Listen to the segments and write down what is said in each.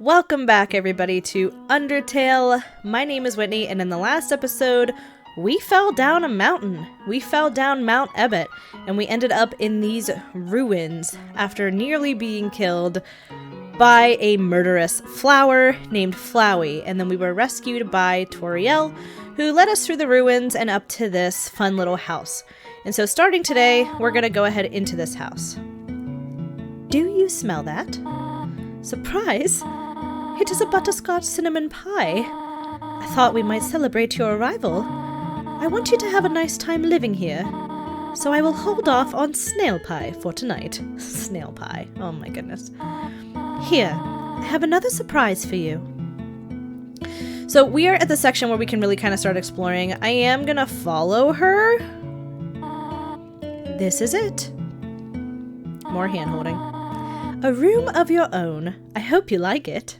Welcome back, everybody, to Undertale. My name is Whitney, and in the last episode, we fell down a mountain. We fell down Mount Ebbet, and we ended up in these ruins after nearly being killed by a murderous flower named Flowey, and then we were rescued by Toriel, who led us through the ruins and up to this fun little house. And so starting today, we're going to go ahead into this house. Do you smell that? Surprise! It is a butterscotch cinnamon pie. I thought we might celebrate your arrival. I want you to have a nice time living here, so I will hold off on snail pie for tonight. Snail pie. Oh my goodness. Here, I have another surprise for you. So we are at the section where we can really kind of start exploring. I am gonna follow her. This is it. More hand-holding. A room of your own. I hope you like it.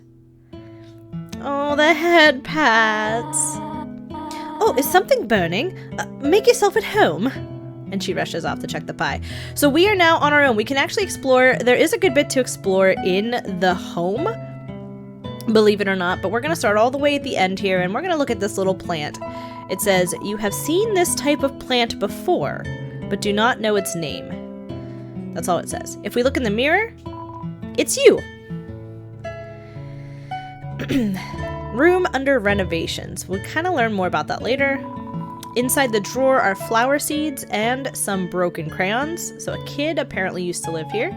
Oh, the head pats. Oh, is something burning? Make yourself at home. And she rushes off to check the pie. So we are now on our own. We can actually explore. There is a good bit to explore in the home, believe it or not. But we're going to start all the way at the end here, and we're going to look at this little plant. It says, you have seen this type of plant before, but do not know its name. That's all it says. If we look in the mirror, it's you. Room under renovations. We'll kind of learn more about that later. Inside the drawer are flower seeds and some broken crayons. So a kid apparently used to live here.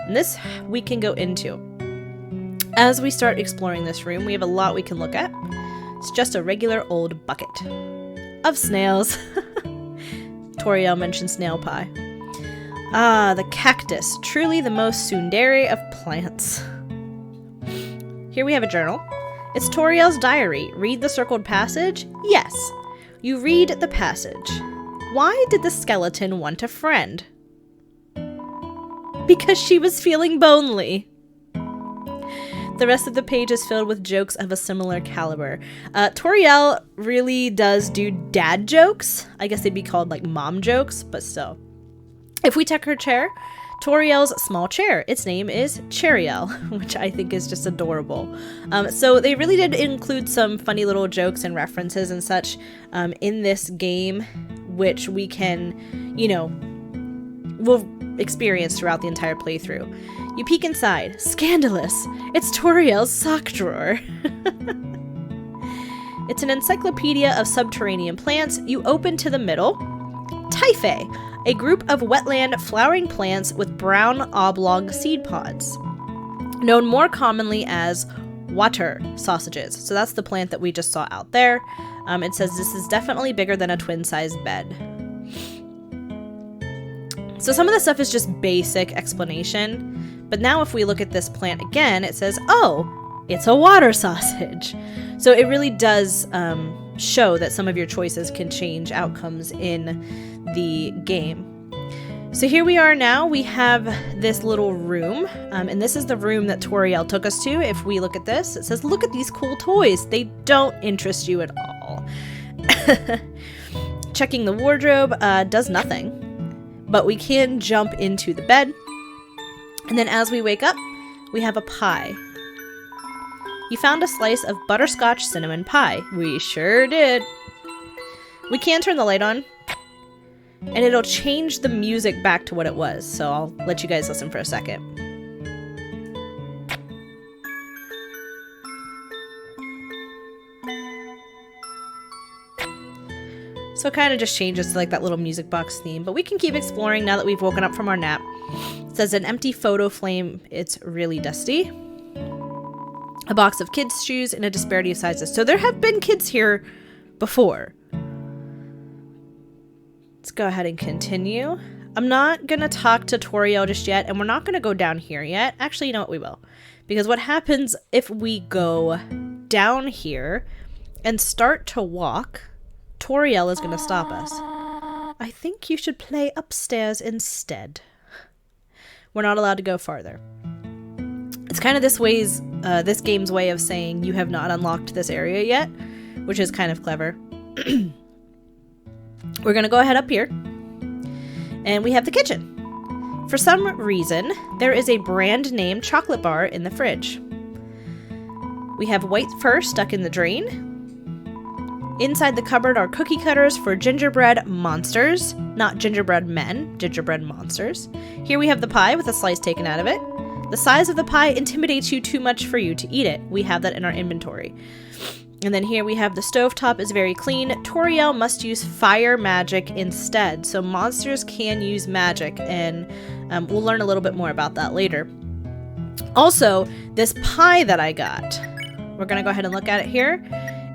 And this we can go into. As we start exploring this room, we have a lot we can look at. It's just a regular old bucket of snails. Toriel mentioned snail pie. Ah, the cactus. Truly the most tsundere of plants. Here we have a journal. It's Toriel's diary. Read the circled passage? Yes. You read the passage. Why did the skeleton want a friend? Because she was feeling bonely. The rest of the page is filled with jokes of a similar caliber. Toriel really does do dad jokes. I guess they'd be called like mom jokes, but still. If we check her chair, Toriel's small chair. Its name is Toriel, which I think is just adorable. So they really did include some funny little jokes and references and such in this game, which we can, we'll experience throughout the entire playthrough. You peek inside. Scandalous! It's Toriel's sock drawer. It's an encyclopedia of subterranean plants. You open to the middle. Typhae, a group of wetland flowering plants with brown oblong seed pods, known more commonly as water sausages. So that's the plant that we just saw out there. It says this is definitely bigger than a twin-sized bed. So some of the stuff is just basic explanation, but now if we look at this plant again, it says, oh, it's a water sausage. So it really does show that some of your choices can change outcomes in the game. So here we are now. We have this little room, and this is the room that Toriel took us to. If we look at this, it says, look at these cool toys. They don't interest you at all. Checking the wardrobe does nothing, but we can jump into the bed. And then as we wake up, we have a pie. You found a slice of butterscotch cinnamon pie. We sure did. We can turn the light on, and it'll change the music back to what it was. So I'll let you guys listen for a second. So it kind of just changes to like that little music box theme, but we can keep exploring now that we've woken up from our nap. It says an empty photo frame. It's really dusty. A box of kids' shoes in a disparity of sizes. So there have been kids here before. Let's go ahead and continue. I'm not going to talk to Toriel just yet, and we're not going to go down here yet. Actually, you know what? We will. Because what happens if we go down here and start to walk, Toriel is going to stop us. I think you should play upstairs instead. We're not allowed to go farther. It's kind of this game's way of saying you have not unlocked this area yet, which is kind of clever. We're going to go ahead up here, and we have the kitchen. For some reason, there is a brand name chocolate bar in the fridge. We have white fur stuck in the drain. Inside the cupboard are cookie cutters for gingerbread monsters. Not gingerbread men, gingerbread monsters. Here we have the pie with a slice taken out of it. The size of the pie intimidates you too much for you to eat it. We have that in our inventory. And then here we have the stovetop is very clean. Toriel must use fire magic instead. So monsters can use magic, and we'll learn a little bit more about that later. Also, this pie that I got, we're gonna go ahead and look at it here.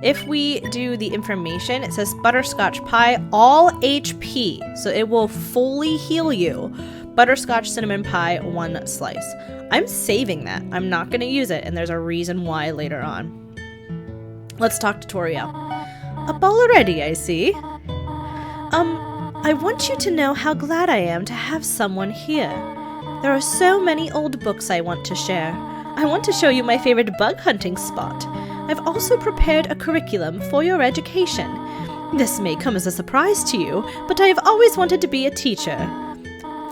If we do the information, it says butterscotch pie, all HP, so it will fully heal you. Butterscotch cinnamon pie, 1 slice. I'm saving that. I'm not going to use it, and there's a reason why later on. Let's talk to Toriel. Up already, I see. I want you to know how glad I am to have someone here. There are so many old books I want to share. I want to show you my favorite bug hunting spot. I've also prepared a curriculum for your education. This may come as a surprise to you, but I have always wanted to be a teacher.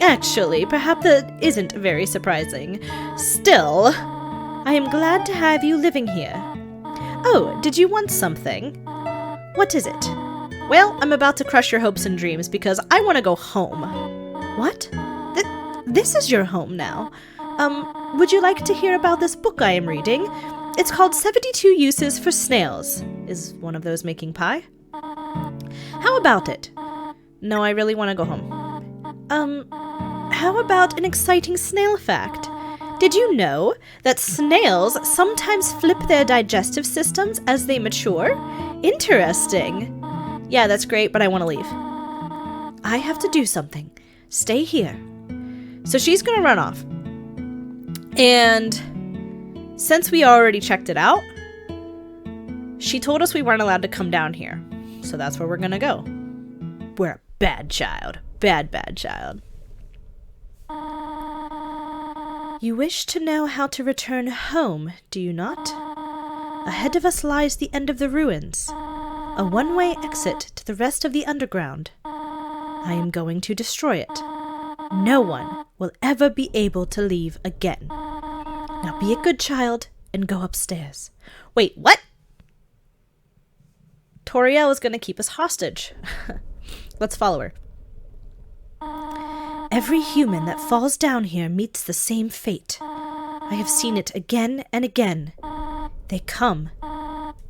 Actually, perhaps that isn't very surprising. Still, I am glad to have you living here. Oh, did you want something? What is it? Well, I'm about to crush your hopes and dreams because I want to go home. What? This is your home now. Would you like to hear about this book I am reading? It's called 72 Uses for Snails. Is one of those making pie? How about it? No, I really want to go home. How about an exciting snail fact? Did you know that snails sometimes flip their digestive systems as they mature? Interesting. Yeah, that's great, but I want to leave. I have to do something. Stay here. So she's going to run off. And since we already checked it out, she told us we weren't allowed to come down here. So that's where we're going to go. We're a bad child. Bad child. You wish to know how to return home, do you not? Ahead of us lies the end of the ruins, a one-way exit to the rest of the underground. I am going to destroy it. No one will ever be able to leave again. Now be a good child and go upstairs. Wait, what? Toriel is going to keep us hostage. Let's follow her. Every human that falls down here meets the same fate. I have seen it again and again. They come,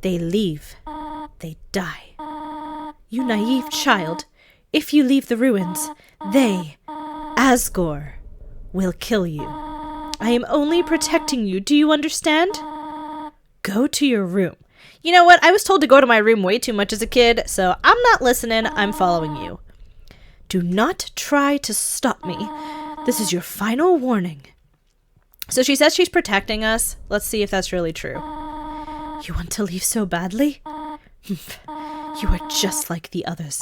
they leave, they die. You naive child, if you leave the ruins, they, Asgore, will kill you. I am only protecting you, do you understand? Go to your room. You know what, I was told to go to my room way too much as a kid, so I'm not listening, I'm following you. Do not try to stop me. This is your final warning. So she says she's protecting us. Let's see if that's really true. You want to leave so badly? You are just like the others.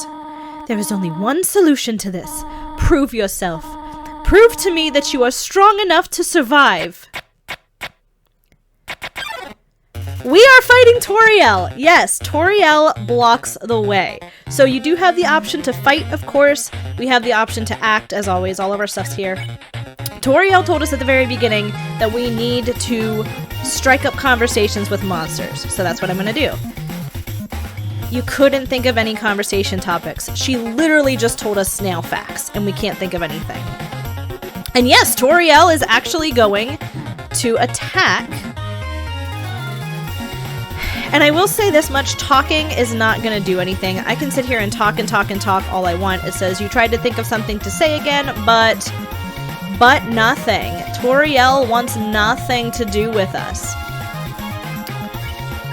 There is only one solution to this. Prove yourself. Prove to me that you are strong enough to survive. We are fighting Toriel! Yes, Toriel blocks the way. So you do have the option to fight, of course. We have the option to act, as always. All of our stuff's here. Toriel told us at the very beginning that we need to strike up conversations with monsters. So that's what I'm going to do. You couldn't think of any conversation topics. She literally just told us snail facts, and we can't think of anything. And yes, Toriel is actually going to attack. And I will say this much, talking is not going to do anything. I can sit here and talk all I want. It says you tried to think of something to say again, but nothing. Toriel wants nothing to do with us.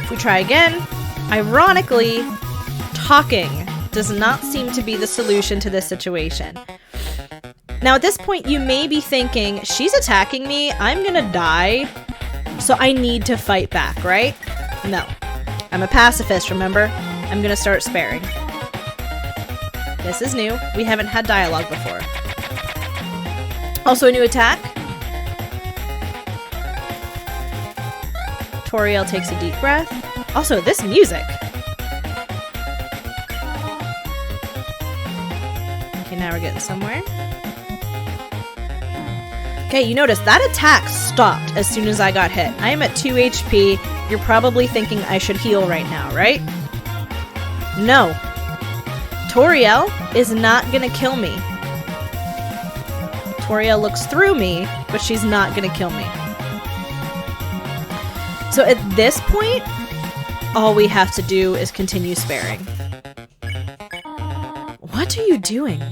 If we try again, ironically, talking does not seem to be the solution to this situation. Now at this point you may be thinking, she's attacking me, I'm gonna die, so I need to fight back, right? No. I'm a pacifist, remember? I'm gonna start sparing. This is new. We haven't had dialogue before. Also a new attack. Toriel takes a deep breath. Also, this music. Okay, now we're getting somewhere. Okay, you notice that attack stopped as soon as I got hit. I am at 2 HP. You're probably thinking I should heal right now, right? No. Toriel is not gonna kill me. Toriel looks through me, but she's not gonna kill me. So at this point, all we have to do is continue sparing. What are you doing?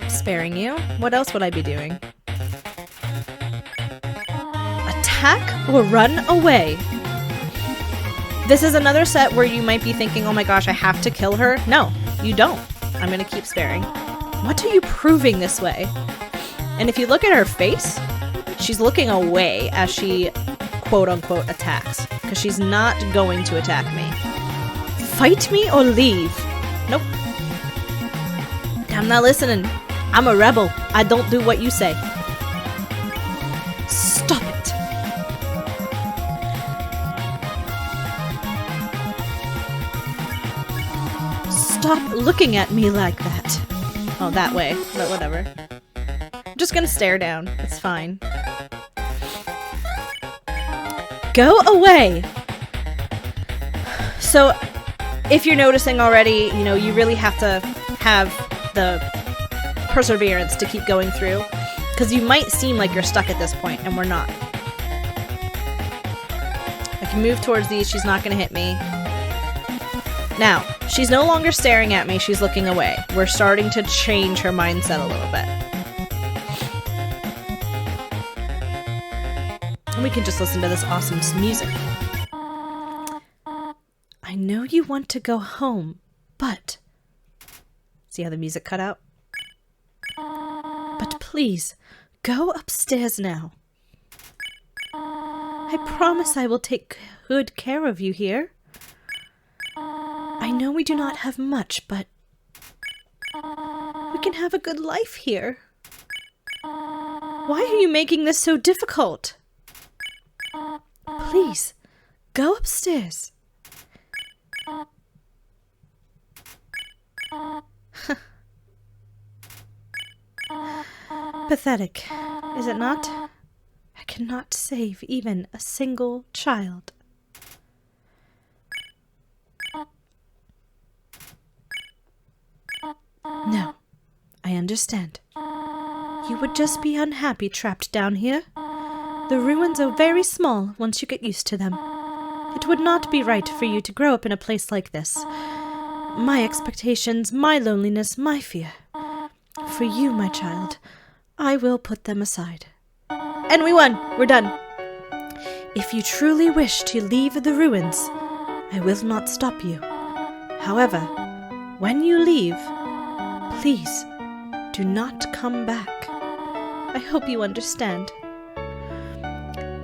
Sparing you? What else would I be doing? Attack or run away? This is another set where you might be thinking, oh my gosh, I have to kill her. No, you don't. I'm gonna keep sparing. What are you proving this way? And if you look at her face, she's looking away as she quote-unquote attacks, because she's not going to attack me. Fight me or leave? Nope. I'm not listening. I'm a rebel. I don't do what you say. Stop it. Stop looking at me like that. Oh, that way, but whatever. I'm just gonna stare down. It's fine. Go away! So, if you're noticing already, you know, you really have to have the perseverance to keep going through, because you might seem like you're stuck at this point, and we're not. I can move towards these. She's not going to hit me. Now, she's no longer staring at me. She's looking away. We're starting to change her mindset a little bit. And we can just listen to this awesome music. I know you want to go home, but... See how the music cut out? But please, go upstairs now. I promise I will take good care of you here. I know we do not have much, but we can have a good life here. Why are you making this so difficult? Please, go upstairs. Pathetic, is it not? I cannot save even a single child. No, I understand. You would just be unhappy trapped down here. The ruins are very small once you get used to them. It would not be right for you to grow up in a place like this. My expectations, my loneliness, my fear. For you, my child, I will put them aside. And we won! We're done. If you truly wish to leave the ruins, I will not stop you. However, when you leave, please do not come back. I hope you understand.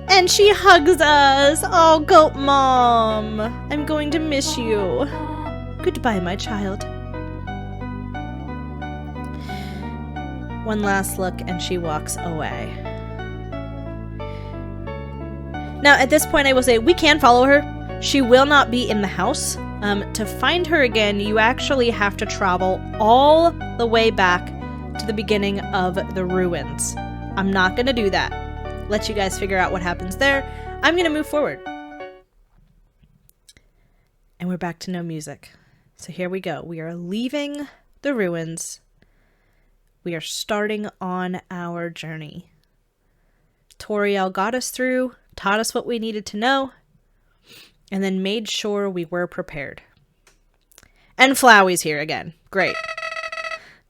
And she hugs us! Oh, Goat Mom! I'm going to miss you. Goodbye, my child. One last look, and she walks away. Now, at this point, I will say, we can follow her. She will not be in the house. To find her again, you actually have to travel all the way back to the beginning of the ruins. I'm not going to do that. Let you guys figure out what happens there. I'm going to move forward. And we're back to no music. So here we go. We are leaving the ruins. We are starting on our journey. Toriel got us through, taught us what we needed to know, and then made sure we were prepared. And Flowey's here again. Great.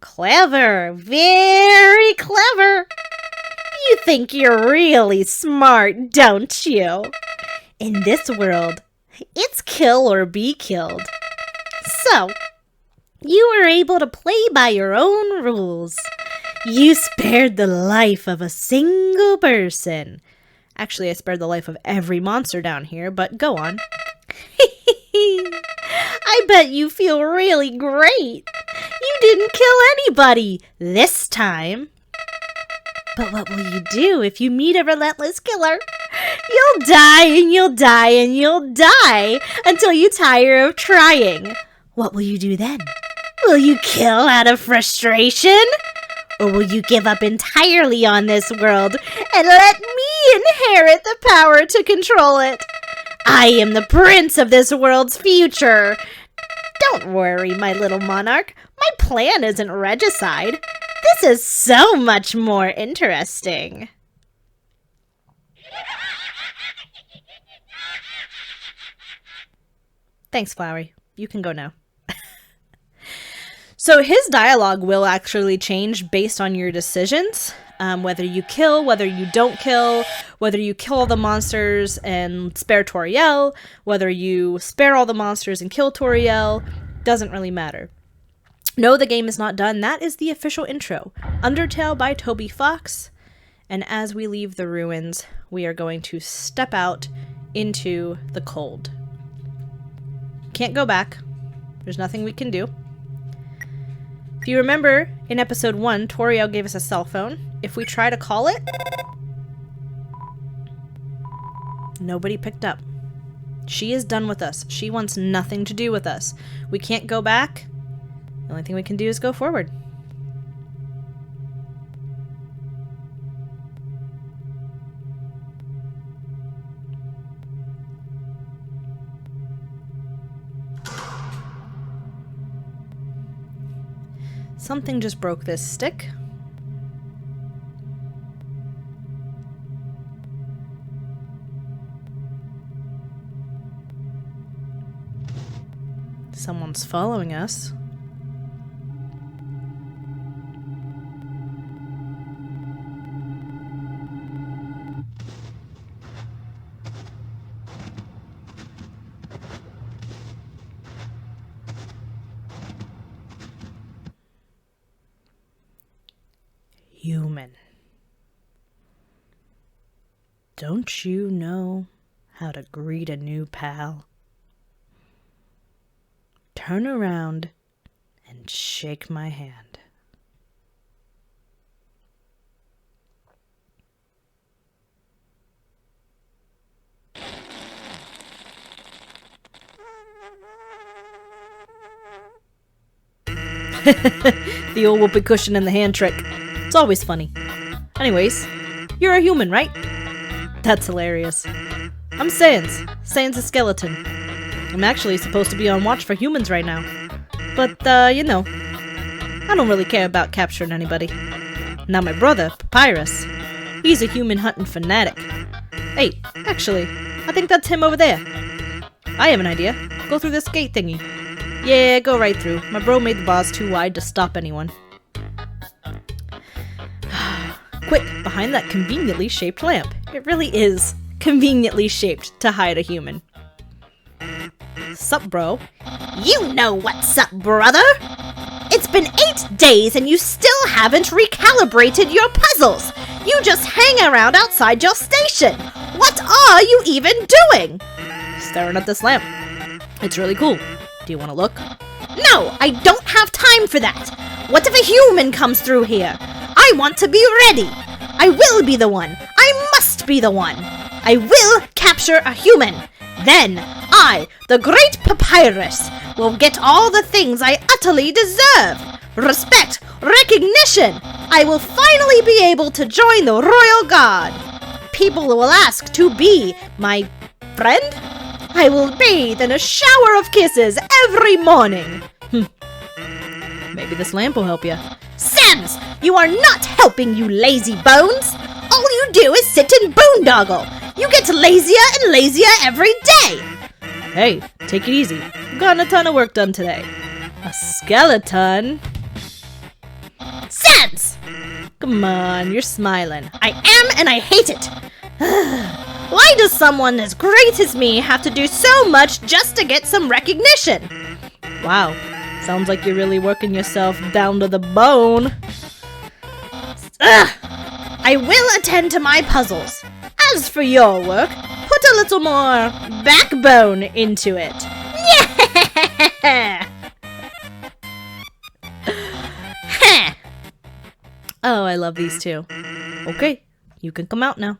Clever. Very clever. You think you're really smart, don't you? In this world, it's kill or be killed. So, you were able to play by your own rules. You spared the life of a single person. Actually, I spared the life of every monster down here, but go on. I bet you feel really great. You didn't kill anybody this time. But what will you do if you meet a relentless killer? You'll die and you'll die and you'll die until you tire of trying. What will you do then? Will you kill out of frustration? Or will you give up entirely on this world and let me inherit the power to control it? I am the prince of this world's future. Don't worry, my little monarch. My plan isn't regicide. This is so much more interesting. Thanks, Flowery. You can go now. So his dialogue will actually change based on your decisions. Whether you kill, whether you don't kill, whether you kill all the monsters and spare Toriel, whether you spare all the monsters and kill Toriel, doesn't really matter. No, the game is not done. That is the official intro. Undertale by Toby Fox. And as we leave the ruins, we are going to step out into the cold. Can't go back. There's nothing we can do. If you remember, in episode 1, Toriel gave us a cell phone. If we try to call it, nobody picked up. She is done with us. She wants nothing to do with us. We can't go back. The only thing we can do is go forward. Something just broke this stick. Someone's following us. Human. Don't you know how to greet a new pal? Turn around and shake my hand. The old whoopee cushion and the hand trick. It's always funny. Anyways, you're a human, right? That's hilarious. I'm Sans. Sans the skeleton. I'm actually supposed to be on watch for humans right now. But, you know, I don't really care about capturing anybody. Now my brother, Papyrus, he's a human hunting fanatic. Hey, actually, I think that's him over there. I have an idea. Go through this gate thingy. Yeah, go right through. My bro made the bars too wide to stop anyone. Quick, behind that conveniently shaped lamp. It really is conveniently shaped to hide a human. Sup, bro? You know what's up, brother! It's been 8 days and you still haven't recalibrated your puzzles! You just hang around outside your station! What are you even doing? Staring at this lamp. It's really cool. Do you want to look? No, I don't have time for that! What if a human comes through here? I want to be ready! I will be the one! I must be the one! I will capture a human! Then, I, the great Papyrus, will get all the things I utterly deserve! Respect! Recognition! I will finally be able to join the Royal Guard! People will ask to be my friend? I will bathe in a shower of kisses every morning! Maybe this lamp will help you. Sans! You are not helping, you lazy bones! All you do is sit and boondoggle! You get lazier and lazier every day! Hey, take it easy. I've gotten a ton of work done today. A skeleton? Sans! Come on, you're smiling. I am and I hate it! Why does someone as great as me have to do so much just to get some recognition? Wow, sounds like you're really working yourself down to the bone. Ugh! I will attend to my puzzles. As for your work, put a little more backbone into it. Yeah! Oh, I love these two. Okay, you can come out now.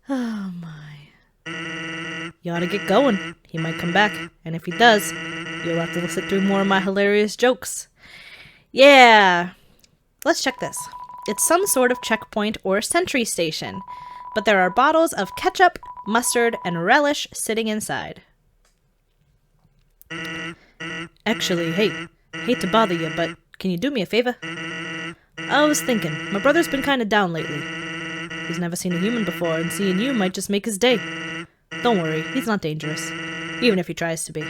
Oh my. You ought to get going. He might come back, and if he does, you'll have to sit through more of my hilarious jokes. Yeah. Let's check this. It's some sort of checkpoint or sentry station, but there are bottles of ketchup, mustard, and relish sitting inside. Actually, hey, hate to bother you, but can you do me a favor? I was thinking, my brother's been kind of down lately. He's never seen a human before, and seeing you might just make his day. Don't worry, he's not dangerous, even if he tries to be.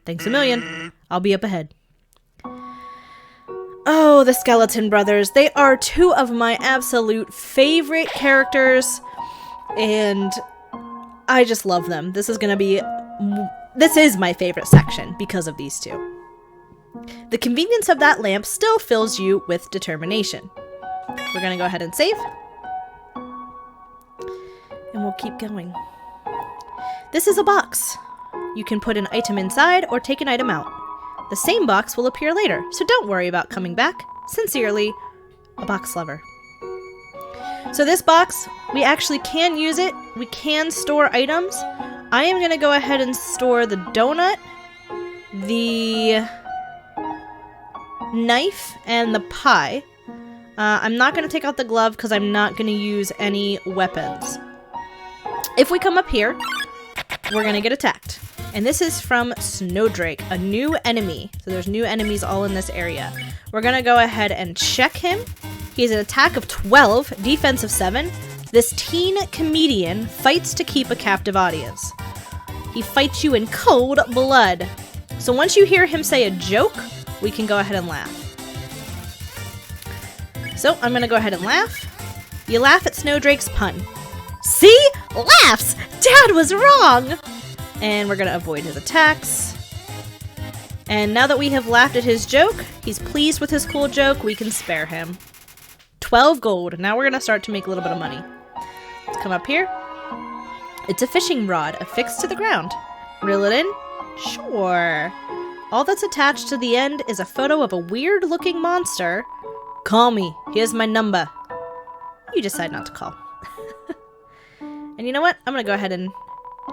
Thanks a million. I'll be up ahead. Oh, the Skeleton Brothers. They are two of my absolute favorite characters, and I just love them. This is my favorite section because of these two. The convenience of that lamp still fills you with determination. We're gonna go ahead and save. And we'll keep going. This is a box. You can put an item inside or take an item out. The same box will appear later, so don't worry about coming back. Sincerely, a box lover. So this box, we actually can use it. We can store items. I am going to go ahead and store the donut, the knife, and the pie. I'm not going to take out the glove because I'm not going to use any weapons. If we come up here, we're going to get attacked. And this is from Snowdrake, a new enemy. So there's new enemies all in this area. We're going to go ahead and check him. He has an attack of 12, defense of 7. This teen comedian fights to keep a captive audience. He fights you in cold blood. So once you hear him say a joke, we can go ahead and laugh. So I'm going to go ahead and laugh. You laugh at Snowdrake's pun. See? Laughs! Dad was wrong! And we're going to avoid his attacks. And now that we have laughed at his joke, he's pleased with his cool joke, we can spare him. 12 gold. Now we're going to start to make a little bit of money. Let's come up here. It's a fishing rod affixed to the ground. Reel it in? Sure. All that's attached to the end is a photo of a weird-looking monster. Call me. Here's my number. You decide not to call. And you know what? I'm going to go ahead and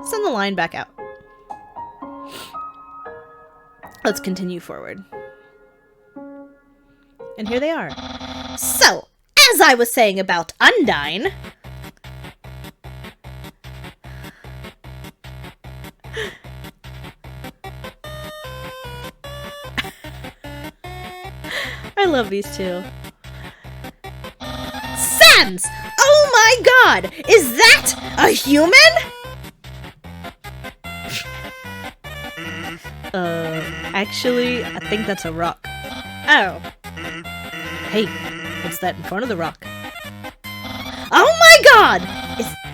send the line back out. Let's continue forward. And here they are. So, as I was saying about Undine... I love these two. Sans! Oh my god! Is that a human? Actually, I think that's a rock. Oh. Hey, what's that in front of the rock? Oh my god!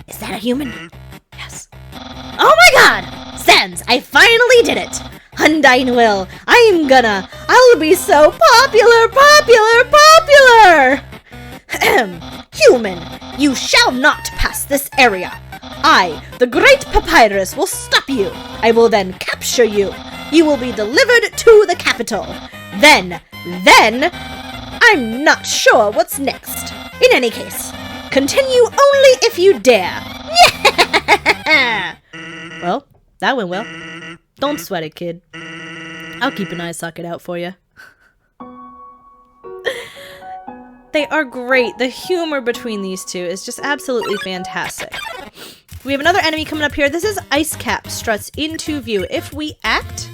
Is that a human? Yes. Oh my god! Sans, I finally did it! Undine will. I'll be so popular! Human, you shall not pass this area. I, the Great Papyrus, will stop you. I will then capture you. You will be delivered to the capital. Then, I'm not sure what's next. In any case, continue only if you dare. Yeah! Well, that went well. Don't sweat it, kid. I'll keep an eye socket out for you. They are great. The humor between these two is just absolutely fantastic. We have another enemy coming up here. This is Ice Cap struts into view. If we act,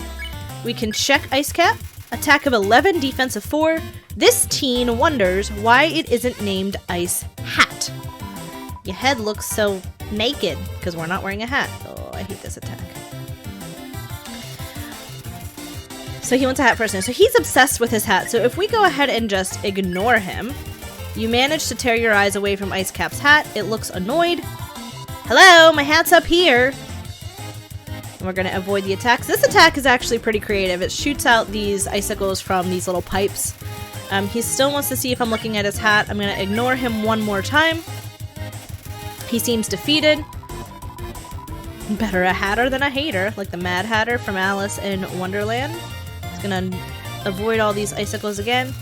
we can check Ice Cap. Attack of 11, defense of 4. This teen wonders why it isn't named Ice Hat. Your head looks so naked because we're not wearing a hat. Oh, I hate this attack. So he wants a hat person. So he's obsessed with his hat. So if we go ahead and just ignore him, you manage to tear your eyes away from Ice Cap's hat. It looks annoyed. Hello, my hat's up here. And we're going to avoid the attacks. This attack is actually pretty creative. It shoots out these icicles from these little pipes. He still wants to see if I'm looking at his hat. I'm going to ignore him one more time. He seems defeated. Better a hatter than a hater, like the Mad Hatter from Alice in Wonderland. He's going to avoid all these icicles again.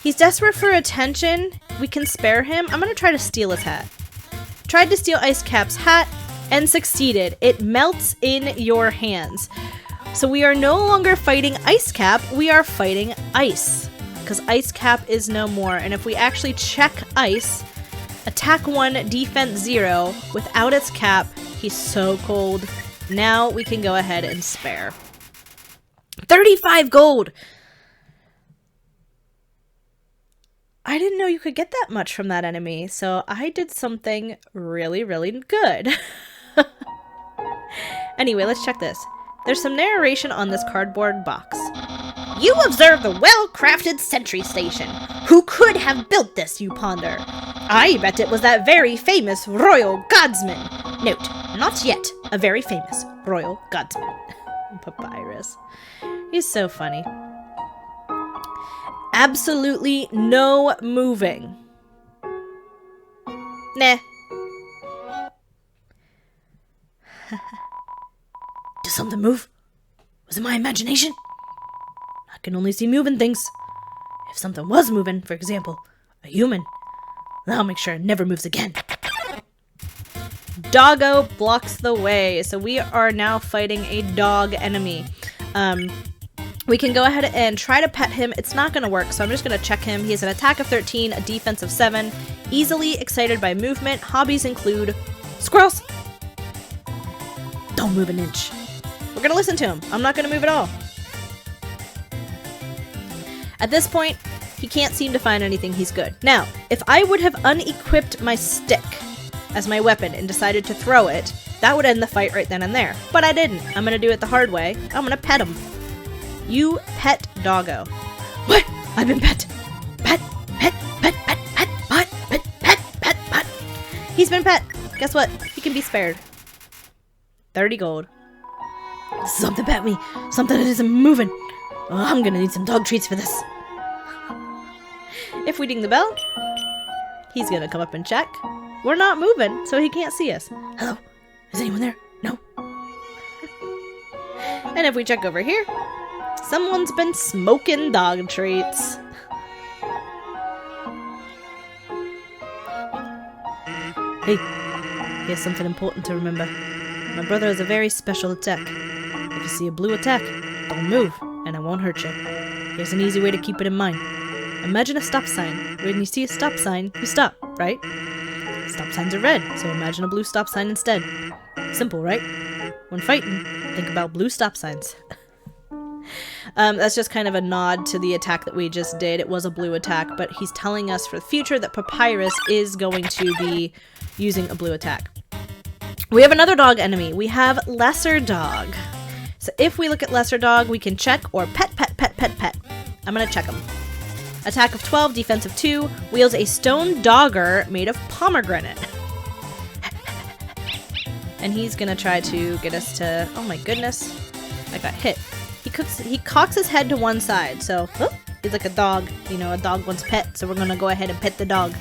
He's desperate for attention. We can spare him. I'm going to try to steal his hat. Tried to steal Ice Cap's hat and succeeded. It melts in your hands. So we are no longer fighting Ice Cap, we are fighting ice. because ice cap is no more. And if we actually check ice, attack 1, defense 0, without its cap, he's so cold. Now we can go ahead and spare. 35 gold! I didn't know you could get that much from that enemy, so I did something really, really good. Anyway, let's check this. There's some narration on this cardboard box. You observe the well-crafted sentry station. Who could have built this, you ponder? I bet it was that very famous royal guardsman. Note, not yet a very famous royal guardsman. Papyrus. He's so funny. Absolutely no moving. Nah. Did something move? Was it my imagination? I can only see moving things. If something was moving, for example, a human, then I'll make sure it never moves again. Doggo blocks the way, so we are now fighting a dog enemy. We can go ahead and try to pet him. It's not going to work, so I'm just going to check him. He has an attack of 13, a defense of 7, easily excited by movement. Hobbies include squirrels. Don't move an inch. We're going to listen to him. I'm not going to move at all. At this point, he can't seem to find anything he's good. Now, if I would have unequipped my stick as my weapon and decided to throw it, that would end the fight right then and there. But I didn't. I'm going to do it the hard way. I'm going to pet him. You pet Doggo. What? I've been pet. Pet, pet, pet, pet, pet, pet, pet, pet, pet, pet. He's been pet. Guess what? He can be spared. 30 gold. Something pet me. Something that isn't moving. Oh, I'm gonna need some dog treats for this. If we ding the bell, he's gonna come up and check. We're not moving, so he can't see us. Hello? Is anyone there? No? And if we check over here, someone's been smoking dog treats. Hey, here's something important to remember. My brother has a very special attack. If you see a blue attack, don't move, and it won't hurt you. Here's an easy way to keep it in mind. Imagine a stop sign. When you see a stop sign, you stop, right? Stop signs are red, so imagine a blue stop sign instead. Simple, right? When fighting, think about blue stop signs. That's just kind of a nod to the attack that we just did. It was a blue attack, but he's telling us for the future that Papyrus is going to be using a blue attack. We have another dog enemy. We have Lesser Dog. So if we look at Lesser Dog, we can check or pet, pet, pet, pet, pet. I'm going to check him. Attack of 12, defense of 2, wields a stone dogger made of pomegranate. And he's going to try to get us to... Oh my goodness. I got hit. He cocks his head to one side, so he's like a dog. You know, a dog wants pet, so we're going to go ahead and pet the dog.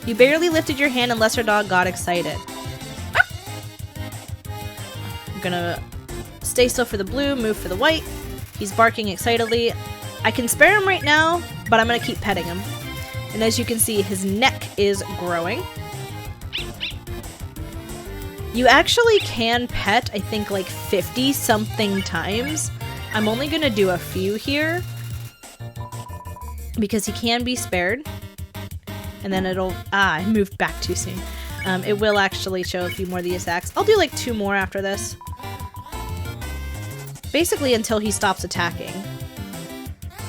You barely lifted your hand and Lesser Dog got excited. I'm going to stay still for the blue, move for the white. He's barking excitedly. I can spare him right now, but I'm going to keep petting him. And as you can see, his neck is growing. You actually can pet, I think, like 50-something times. I'm only going to do a few here because he can be spared. And then it'll... I moved back too soon. It will actually show a few more of the attacks. I'll do like 2 more after this. Basically until he stops attacking.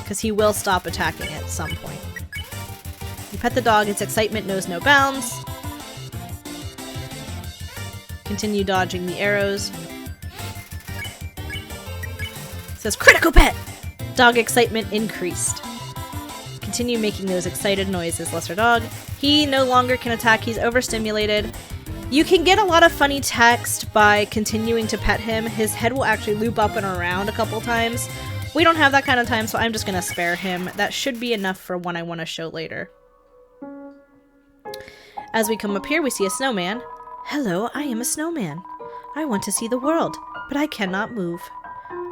Because he will stop attacking at some point. You pet the dog, its excitement knows no bounds. Continue dodging the arrows. It says critical pet! Dog excitement increased. Continue making those excited noises, Lesser Dog. He no longer can attack, he's overstimulated. You can get a lot of funny text by continuing to pet him. His head will actually loop up and around a couple times. We don't have that kind of time, so I'm just going to spare him. That should be enough for one I want to show later. As we come up here, we see a snowman. Hello, I am a snowman. I want to see the world, but I cannot move.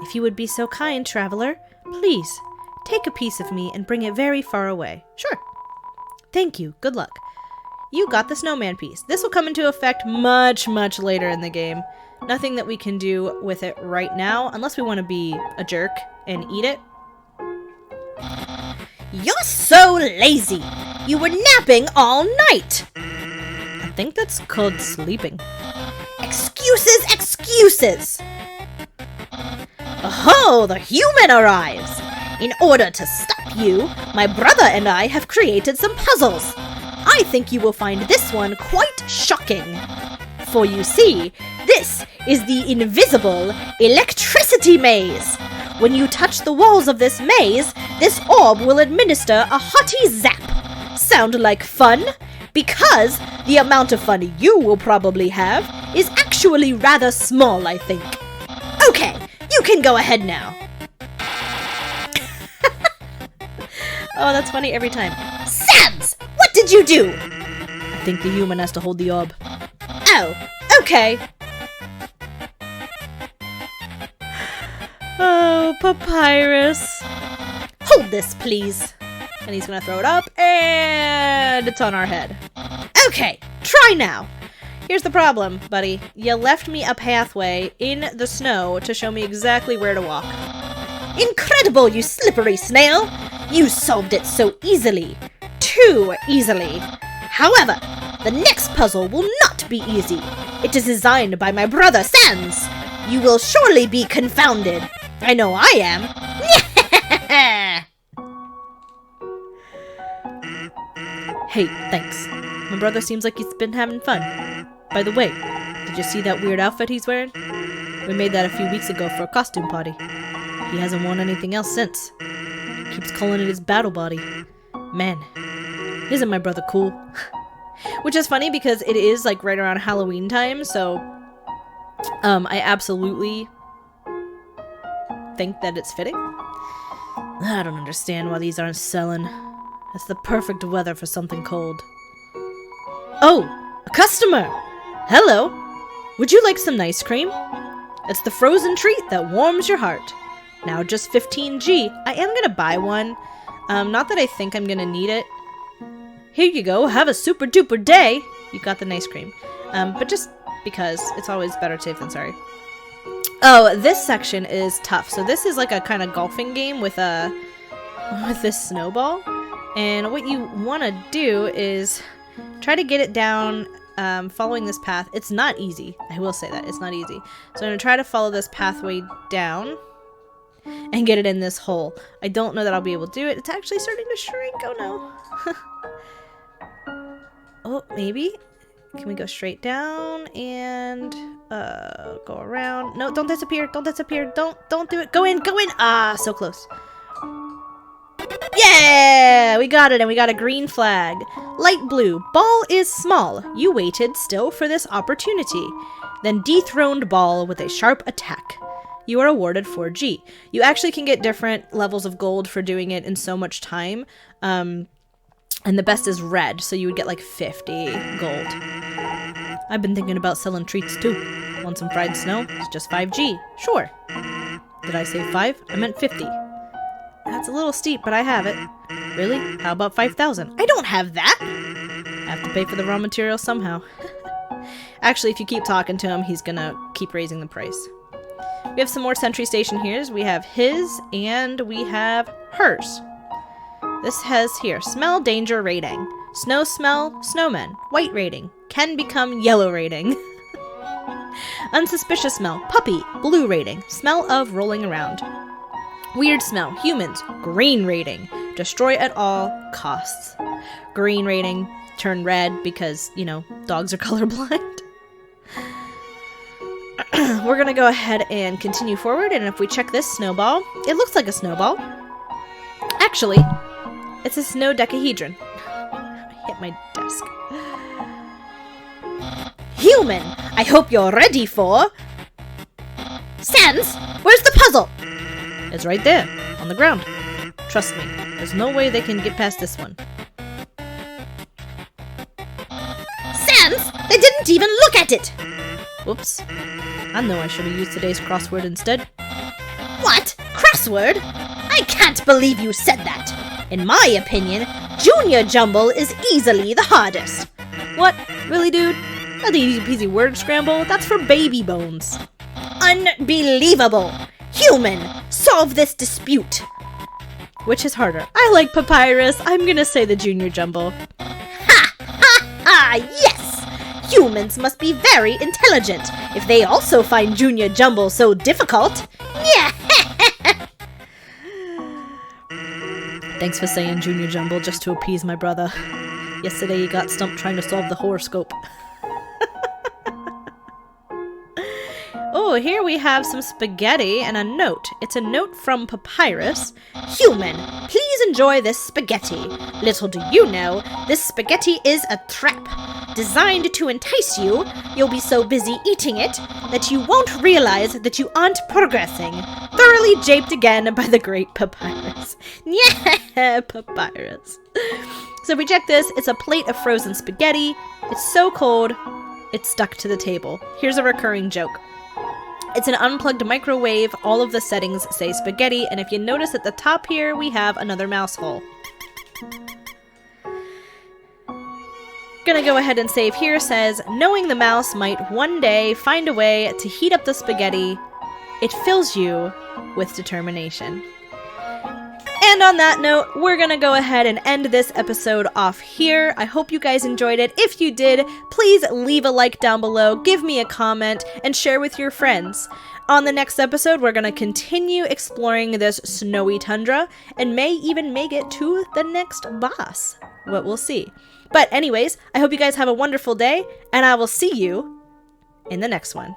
If you would be so kind, traveler, please, take a piece of me and bring it very far away. Sure. Thank you. Good luck. You got the snowman piece. This will come into effect much, much later in the game. Nothing that we can do with it right now, unless we want to be a jerk and eat it. You're so lazy. You were napping all night. I think that's called sleeping. Excuses, excuses. Oh, the human arrives. In order to stop you, my brother and I have created some puzzles. I think you will find this one quite shocking. For you see, this is the invisible electricity maze. When you touch the walls of this maze, this orb will administer a hearty zap. Sound like fun? Because the amount of fun you will probably have is actually rather small, I think. Okay, you can go ahead now. Oh, that's funny every time. Sans! What did you do? I think the human has to hold the orb. Oh, okay. Oh, Papyrus. Hold this, please. And he's gonna throw it up, and it's on our head. Okay, try now. Here's the problem, buddy. You left me a pathway in the snow to show me exactly where to walk. Incredible, you slippery snail! You solved it so easily. Too easily. However, the next puzzle will not be easy. It is designed by my brother Sans. You will surely be confounded. I know I am. Hey, thanks. My brother seems like he's been having fun. By the way, did you see that weird outfit he's wearing? We made that a few weeks ago for a costume party. He hasn't worn anything else since. Keeps calling it his battle body. Man, isn't my brother cool? Which is funny because it is like right around Halloween time, so I absolutely think that it's fitting. I don't understand why these aren't selling. It's the perfect weather for something cold. Oh, a customer! Hello! Would you like some ice cream? It's the frozen treat that warms your heart. Now just 15G. I am gonna buy one. Not that I think I'm gonna need it. Here you go, have a super duper day! You got the ice cream. But just because it's always better safe than sorry. Oh, this section is tough. So this is like a kind of golfing game with this snowball. And what you want to do is try to get it down following this path. It's not easy. I will say that. It's not easy. So I'm going to try to follow this pathway down and get it in this hole. I don't know that I'll be able to do it. It's actually starting to shrink. Oh no. Oh, maybe. Can we go straight down and go around? No, don't disappear. Don't disappear. Don't do it. Go in. Go in. Ah, so close. Yeah, we got it, and we got a green flag. Light blue. Ball is small. You waited still for this opportunity. Then dethroned ball with a sharp attack. You are awarded 4G. You actually can get different levels of gold for doing it in so much time. And the best is red, so you would get like 50 gold. I've been thinking about selling treats too. Want some fried snow? It's just 5G. Sure. Did I say 5? I meant 50. That's a little steep, but I have it. Really? How about 5,000? I don't have that! I have to pay for the raw materials somehow. Actually, if you keep talking to him, he's gonna keep raising the price. We have some more sentry station here. We have his, and we have hers. This has here, smell danger rating. Snow smell, snowmen. White rating. Can become yellow rating. Unsuspicious smell, puppy. Blue rating. Smell of rolling around. Weird smell, humans. Green rating. Destroy at all costs. Green rating, turn red because, you know, dogs are colorblind. We're gonna go ahead and continue forward, and if we check this snowball, it looks like a snowball. Actually, it's a snow decahedron. I hit my desk. Human, I hope you're ready for... Sans, where's the puzzle? It's right there, on the ground. Trust me, there's no way they can get past this one. Sans, they didn't even look at it! Whoops. I know I should have used today's crossword instead. What? Crossword? I can't believe you said that. In my opinion, Junior Jumble is easily the hardest. What? Really, dude? That's an easy peasy word scramble. That's for baby bones. Unbelievable! Human, solve this dispute. Which is harder? I like Papyrus. I'm gonna say the Junior Jumbo. Ah, yes! Humans must be very intelligent if they also find Junior Jumble so difficult. Yeah! Thanks for saying Junior Jumbo just to appease my brother. Yesterday he got stumped trying to solve the horoscope. Oh, here we have some spaghetti and a note. It's a note from Papyrus. Human, please enjoy this spaghetti. Little do you know, this spaghetti is a trap. Designed to entice you, you'll be so busy eating it that you won't realize that you aren't progressing. Thoroughly japed again by the great Papyrus. Yeah, Papyrus. So if we check this, it's a plate of frozen spaghetti. It's so cold, it's stuck to the table. Here's a recurring joke. It's an unplugged microwave. All of the settings say spaghetti, and if you notice at the top here, we have another mouse hole. Gonna go ahead and save here. Says, knowing the mouse might one day find a way to heat up the spaghetti, it fills you with determination. And on that note, we're gonna go ahead and end this episode off here. I hope you guys enjoyed it. If you did, please leave a like down below, give me a comment, and share with your friends. On the next episode, we're gonna continue exploring this snowy tundra, and may even make it to the next boss. But we'll see. But anyways, I hope you guys have a wonderful day, and I will see you in the next one.